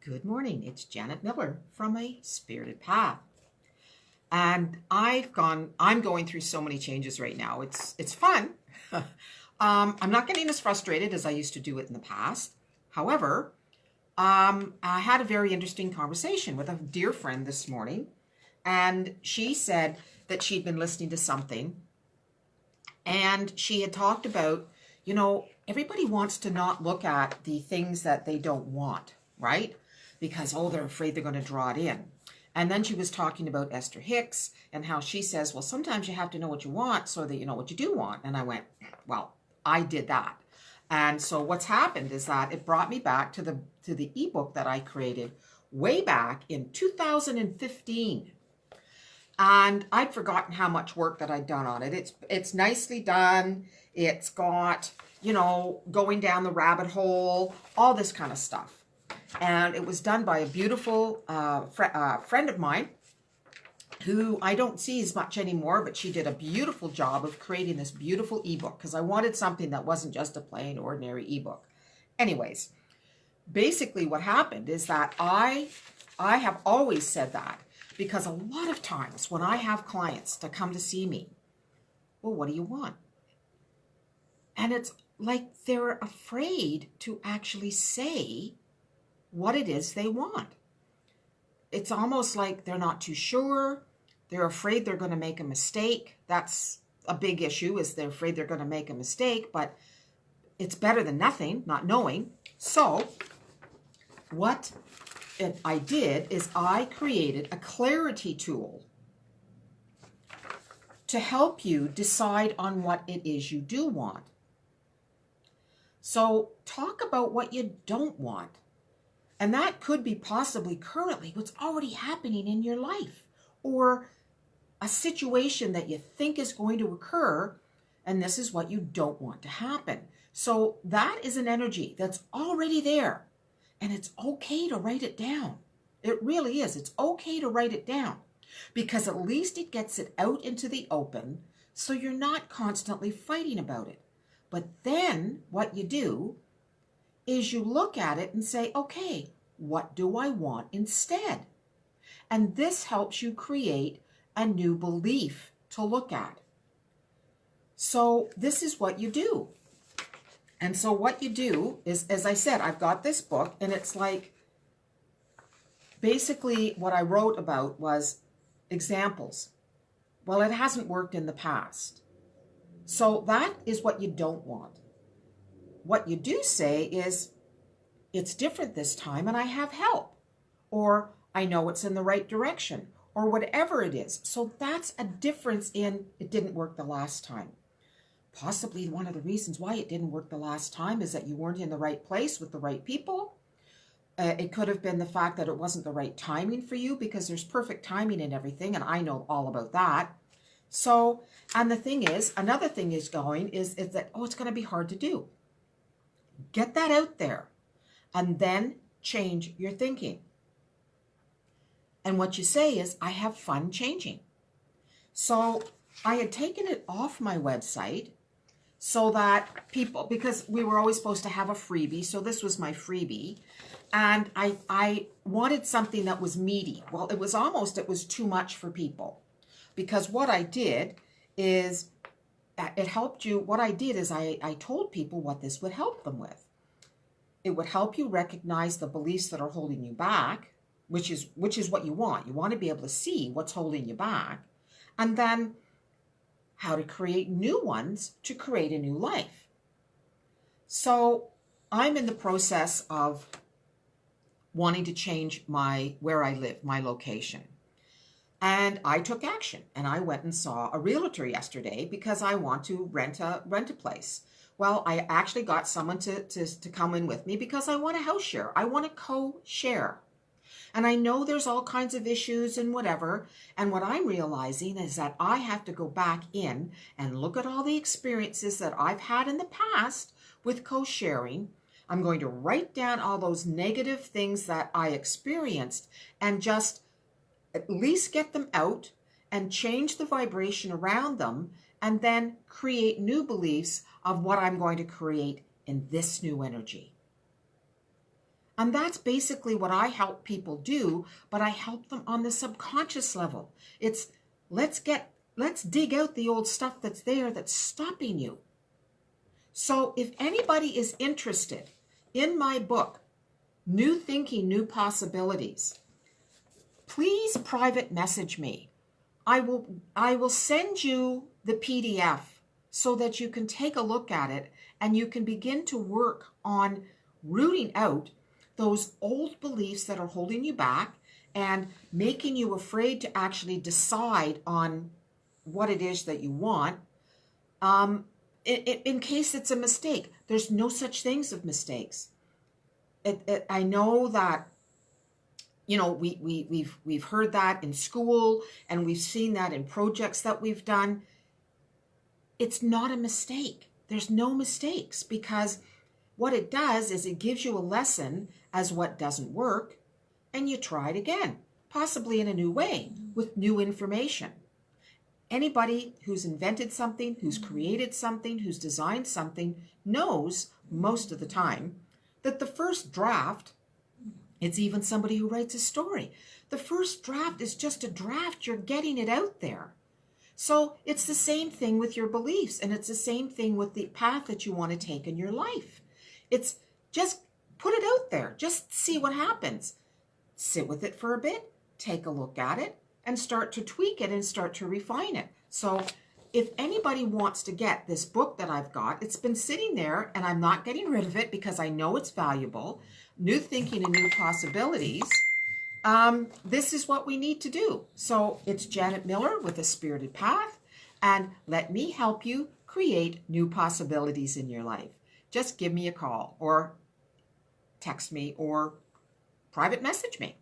Good morning. It's Janet Miller from A Spirited Path. And I'm going through so many changes right now. It's fun. I'm not getting as frustrated as I used to do it in the past. However, I had a very interesting conversation with a dear friend this morning, and she said that she'd been listening to something, and she had talked about, everybody wants to not look at the things that they don't want, right? Because, they're afraid they're going to draw it in. And then she was talking about Esther Hicks and how she says, well, sometimes you have to know what you want so that you know what you do want. And I went, well, I did that. And so what's happened is that it brought me back to the ebook that I created way back in 2015. And I'd forgotten how much work that I'd done on it. It's nicely done. It's got, going down the rabbit hole, all this kind of stuff. And it was done by a beautiful friend of mine who I don't see as much anymore, but she did a beautiful job of creating this beautiful ebook because I wanted something that wasn't just a plain ordinary ebook. Anyways, basically what happened is that I have always said that because a lot of times when I have clients to come to see me, well, what do you want? And it's like they're afraid to actually say what it is they want. It's almost like they're not too sure. They're afraid they're going to make a mistake. That's a big issue, is they're afraid they're going to make a mistake, but it's better than nothing, not knowing. So what I did is I created a clarity tool to help you decide on what it is you do want. So talk about what you don't want. And that could be possibly currently what's already happening in your life, or a situation that you think is going to occur, and this is what you don't want to happen. So that is an energy that's already there, and it's okay to write it down. It really is. It's okay to write it down because at least it gets it out into the open so you're not constantly fighting about it. But then what you do is you look at it and say, okay, what do I want instead? And this helps you create a new belief to look at. So this is what you do. And so what you do is, as I said, I've got this book, and it's like, basically what I wrote about was examples. Well, it hasn't worked in the past. So that is what you don't want. What you do say is, it's different this time and I have help, or I know it's in the right direction, or whatever it is. So that's a difference in it didn't work the last time. Possibly one of the reasons why it didn't work the last time is that you weren't in the right place with the right people. It could have been the fact that it wasn't the right timing for you, because there's perfect timing in everything, and I know all about that. So, and the thing is, another thing is that, it's going to be hard to do. Get that out there. And then change your thinking. And what you say is, I have fun changing. So I had taken it off my website so that people, because we were always supposed to have a freebie, so this was my freebie. And I wanted something that was meaty. Well, it was too much for people. Because what I did is, it helped you, what I did is I told people what this would help them with. It would help you recognize the beliefs that are holding you back, which is what you want. You want to be able to see what's holding you back, and then how to create new ones to create a new life. So I'm in the process of wanting to change where I live, my location. And I took action, and I went and saw a realtor yesterday because I want to rent a place. Well, I actually got someone to come in with me because I want a house share. I want to co-share. And I know there's all kinds of issues and whatever. And what I'm realizing is that I have to go back in and look at all the experiences that I've had in the past with co-sharing. I'm going to write down all those negative things that I experienced and just at least get them out and change the vibration around them, and then create new beliefs of what I'm going to create in this new energy. And that's basically what I help people do, but I help them on the subconscious level. It's let's dig out the old stuff that's there that's stopping you. So if anybody is interested in my book, New Thinking, New Possibilities, please private message me. I will send you the PDF so that you can take a look at it and you can begin to work on rooting out those old beliefs that are holding you back and making you afraid to actually decide on what it is that you want. In case it's a mistake, there's no such things of mistakes. I know that, you know, we've heard that in school and we've seen that in projects that we've done. It's not a mistake. There's no mistakes, because what it does is it gives you a lesson as what doesn't work, and you try it again, possibly in a new way with new information. Anybody who's invented something, who's created something, who's designed something knows most of the time that the first draft, it's even somebody who writes a story, the first draft is just a draft. You're getting it out there. So it's the same thing with your beliefs, and it's the same thing with the path that you want to take in your life. It's just put it out there. Just see what happens. Sit with it for a bit, take a look at it, and start to tweak it and start to refine it. So if anybody wants to get this book that I've got, it's been sitting there and I'm not getting rid of it because I know it's valuable. New Thinking and New Possibilities. This is what we need to do. So it's Janet Miller with A Spirited Path, and let me help you create new possibilities in your life. Just give me a call or text me or private message me.